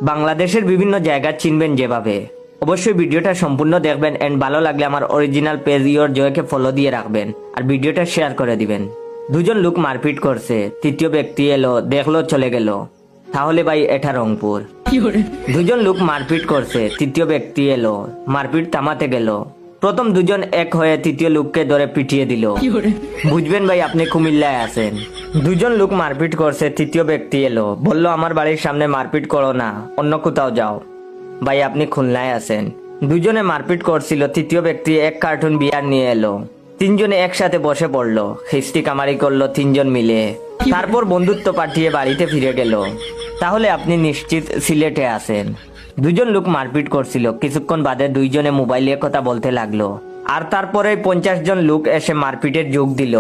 বাংলাদেশের বিভিন্ন জায়গা চিনবেন যেভাবে। অবশ্যই ভিডিওটা সম্পূর্ণ দেখবেন এন্ড ভালো লাগলে আমার অরিজিনাল পেজ ইওর জয়কে ফলো দিয়ে রাখবেন আর ভিডিওটা শেয়ার করে দিবেন। দুজন লোক মারপিট করছে, তৃতীয় ব্যক্তি এলো, দেখলো, চলে গেল। তাহলে ভাই এটা রংপুর। দুজন লোক মারপিট করছে, তৃতীয় ব্যক্তি এলো, মারপিট থামাতে গেল। প্রথম দুজন এক হয়ে তৃতীয় লোককে ধরে পিটিয়ে দিল। বুঝবেন ভাই আপনি কুমিল্লায় আছেন। দুজন লোক মারপিট করছে, তৃতীয় ব্যক্তি এলো, বলল আমার বাড়ির সামনে মারপিট করো না, অন্য কোথাও যাও। ভাই আপনি খুলনায় আছেন। দুজনে মারপিট করছিল, তৃতীয় ব্যক্তি এক কার্টুন বিয়ার নিয়ে এলো। তিনজনে একসাথে বসে পড়লো, খিস্তি কামারি করলো তিনজন মিলে। তারপর বন্ধুত্ব পাঠিয়ে বাড়িতে ফিরে গেল। তাহলে আপনি নিশ্চিত সিলেটে আছেন। দুজন লোক মারপিট করছিল, কিছুক্ষণ বাদে দুইজনে মোবাইলে কথা বলতে লাগলো। আর তারপরে 50 জন লোক এসে মারপিটের যোগ দিল।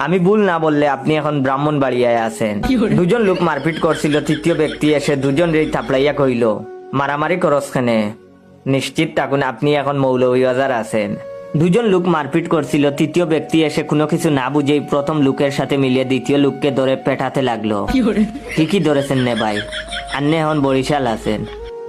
আমি ভুল না বললে আপনি এখন ব্রাহ্মণবাড়িয়ায় আছেন। দুজন লোক মারপিট করছিল, তৃতীয় ব্যক্তি এসে দুজন রে থাপড়াইয়া কইল মারামারি করস খানে। নিশ্চিত থাকুন আপনি এখন মৌলভীবাজার আছেন। দুজন লোক মারপিট করছিল, তৃতীয় ব্যক্তি এসে কোনো কিছু না বুঝেই প্রথম লোকের সাথে মিলিয়ে দ্বিতীয় লোককে ধরে পেটাতে লাগলো। ঠিকই ধরেছেন নে ভাই, আন্নে এখন বরিশাল আছেন।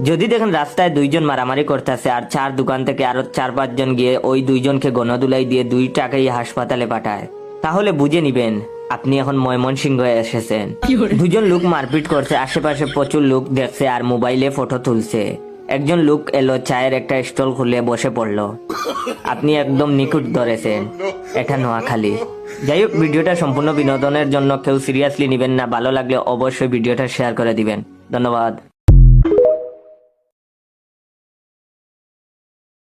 যদি দেখেন রাস্তায় দুইজন মারামারি করতেছে আর চার দোকান থেকে আরো 4-5 জন গিয়ে ওই দুইজনকে গণদুলাই দিয়ে 2 টাকায় হাসপাতালে পাঠায়, তাহলে বুঝে নিবেন আপনি এখন ময়মনসিংহ এসেছেন। দুজন লোক মারপিট করছে, আশেপাশে প্রচুর লোক দেখছে আর মোবাইলে ফটো তুলছে। একজন লোক এলো, চায়ের একটা স্টল খুলে বসে পড়লো। আপনি একদম নিখুঁত ধরেছেন, এটা নোয়াখালী। যাই হোক, ভিডিওটা সম্পূর্ণ বিনোদনের জন্য, কেউ সিরিয়াসলি নিবেন না। ভালো লাগলে অবশ্যই ভিডিওটা শেয়ার করে দিবেন। ধন্যবাদ।